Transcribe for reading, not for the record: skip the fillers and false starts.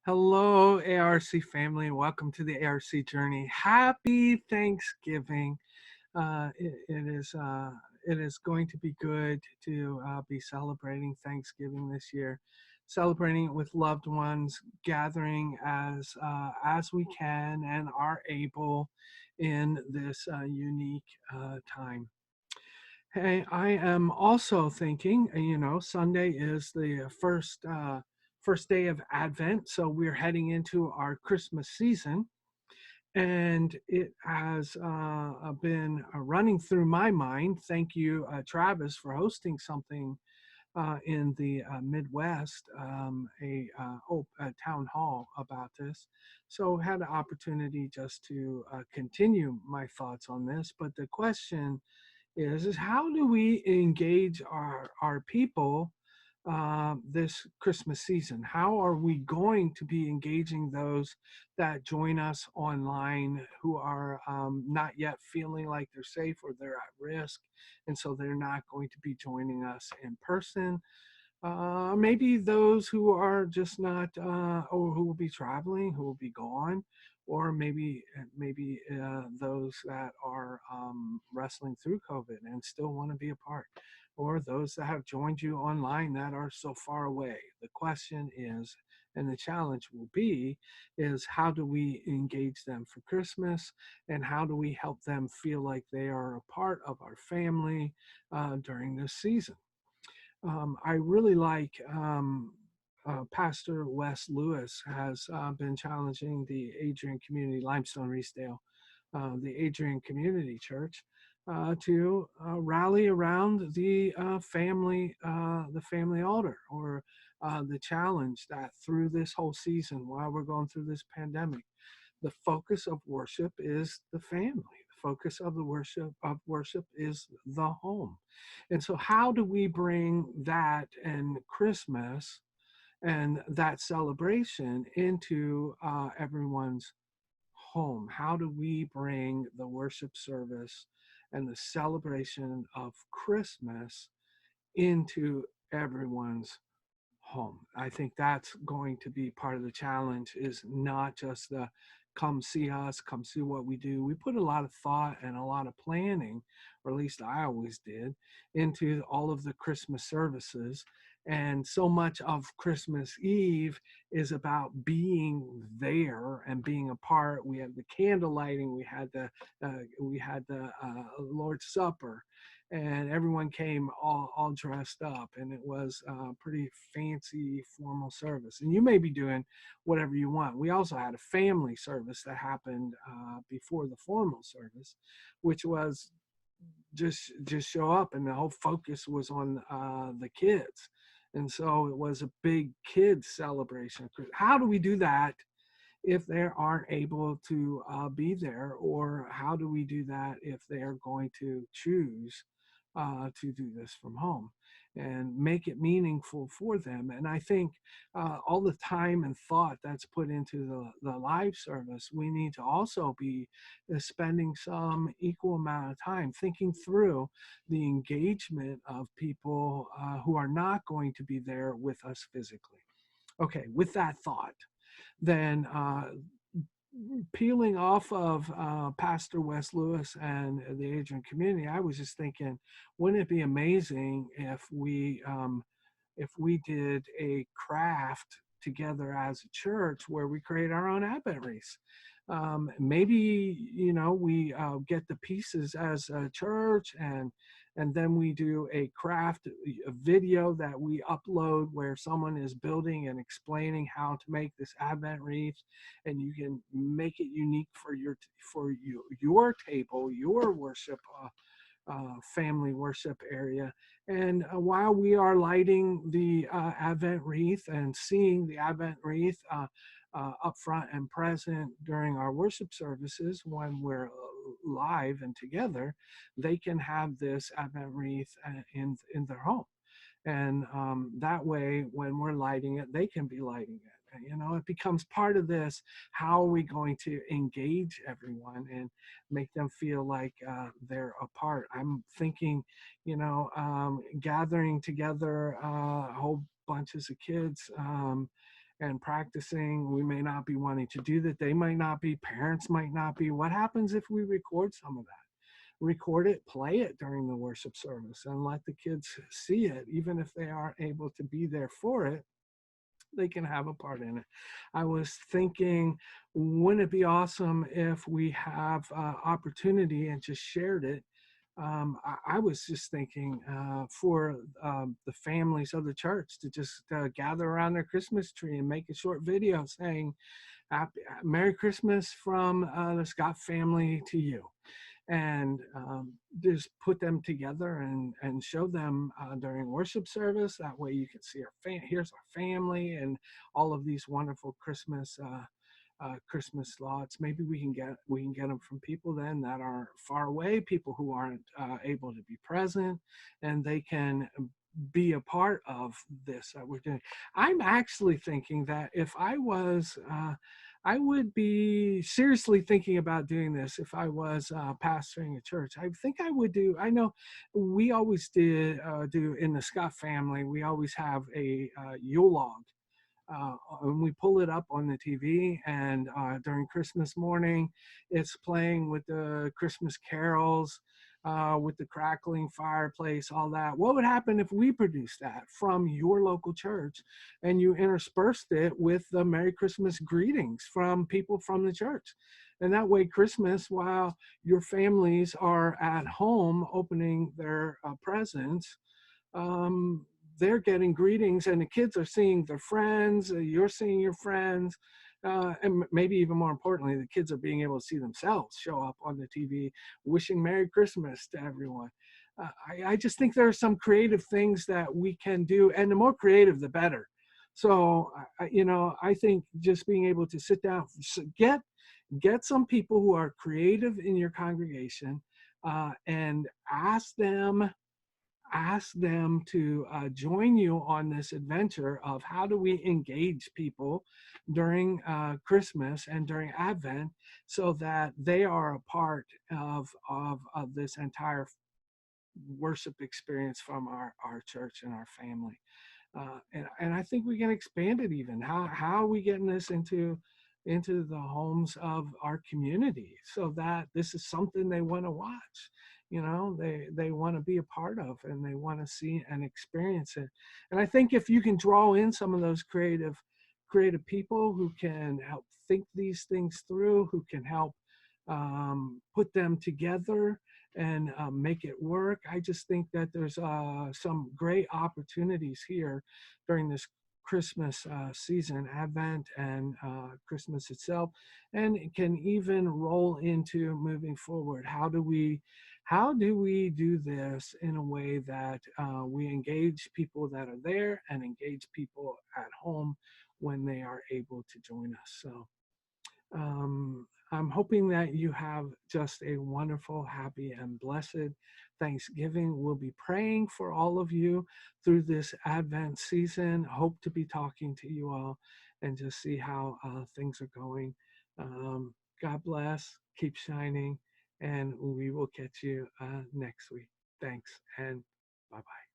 Hello, ARC family, and welcome to the ARC journey. Happy Thanksgiving. It is going to be good to be celebrating Thanksgiving this year, celebrating it with loved ones, gathering as we can and are able in this unique time. Hey, I am also thinking, Sunday is the first day of Advent, so we're heading into our Christmas season, and it has been running through my mind. Thank you, Travis, for hosting something in the Midwest, a town hall about this. So had the opportunity just to continue my thoughts on this, but the question is how do we engage our people this Christmas season? How are we going to be engaging those that join us online who are not yet feeling like they're safe or they're at risk, and so they're not going to be joining us in person? Maybe those who are just not, or who will be traveling, who will be gone, or maybe those that are wrestling through COVID and still want to be a part, or those that have joined you online that are so far away. The question is, and the challenge will be, is how do we engage them for Christmas, and how do we help them feel like they are a part of our family during this season? I really like Pastor Wes Lewis has been challenging the Adrian Community Limestone Reesdale, the Adrian Community Church, to rally around the family altar, or the challenge that through this whole season, while we're going through this pandemic, the focus of worship is the family. The focus of the worship is the home. And so how do we bring that and Christmas and that celebration into everyone's home? How do we bring the worship service and the celebration of Christmas into everyone's home? I think that's going to be part of the challenge, is not just the come see us, come see what we do. We put a lot of thought and a lot of planning, or at least I always did, into all of the Christmas services. And so much of Christmas Eve is about being there and being a part. We had the candle lighting, we had the Lord's Supper, and everyone came all dressed up, and it was a pretty fancy formal service. And you may be doing whatever you want. We also had a family service that happened before the formal service, which was just show up, and the whole focus was on the kids, and so it was a big kids celebration. How do we do that if they aren't able to be there, or how do we do that if they are going to choose to do this from home and make it meaningful for them? And I think all the time and thought that's put into the live service, we need to also be spending some equal amount of time thinking through the engagement of people who are not going to be there with us physically. Okay, with that thought, then peeling off of Pastor Wes Lewis and the Adrian community, I was just thinking, wouldn't it be amazing if we did a craft together as a church where we create our own Advent wreaths? Maybe we get the pieces as a church, and then we do a craft a video that we upload where someone is building and explaining how to make this Advent wreath, and you can make it unique for your table, your worship family worship area. And while we are lighting the Advent wreath and seeing the Advent wreath up front and present during our worship services when we're live and together, they can have this Advent wreath in their home. And that way, when we're lighting it, they can be lighting it. It becomes part of this. How are we going to engage everyone and make them feel like they're a part? I'm thinking, gathering together whole bunches of kids and practicing. We may not be wanting to do that. They might not be, parents might not be. What happens if we record some of that? Record it, play it during the worship service, and let the kids see it, even if they aren't able to be there for it. They can have a part in it. I was thinking, wouldn't it be awesome if we have opportunity and just shared it? I was just thinking for the families of the church to just gather around their Christmas tree and make a short video saying, Happy, Merry Christmas from the Scott family to you. And just put them together and show them during worship service. That way you can see here's our family and all of these wonderful Christmas lots. Maybe we can get them from people then that are far away, people who aren't able to be present, and they can be a part of this that we're doing. I'm actually thinking that if I would be seriously thinking about doing this if I was pastoring a church. I think I would do. I know we always do in the Scott family. We always have a Yule log, and we pull it up on the TV, and during Christmas morning, it's playing with the Christmas carols, with the crackling fireplace, all that. What would happen if we produced that from your local church and you interspersed it with the Merry Christmas greetings from people from the church? And that way, Christmas, while your families are at home opening their presents, um, they're getting greetings, and the kids are seeing their friends, you're seeing your friends, and maybe even more importantly, the kids are being able to see themselves show up on the TV wishing Merry Christmas to everyone. I just think there are some creative things that we can do, and the more creative, the better. So, I think just being able to sit down, get some people who are creative in your congregation, and ask them to join you on this adventure of how do we engage people during Christmas and during Advent so that they are a part of this entire worship experience from our church and our family. And I think we can expand it even. How are we getting this into the homes of our community so that this is something they want to watch? They want to be a part of, and they want to see and experience it. And I think if you can draw in some of those creative people who can help think these things through, who can help put them together and make it work. I just think that there's some great opportunities here during this Christmas season, Advent and Christmas itself, and it can even roll into moving forward. How do we do this in a way that we engage people that are there and engage people at home when they are able to join us? So I'm hoping that you have just a wonderful, happy, and blessed Thanksgiving. We'll be praying for all of you through this Advent season. Hope to be talking to you all and just see how things are going. God bless, keep shining, and we will catch you next week. Thanks, and bye bye.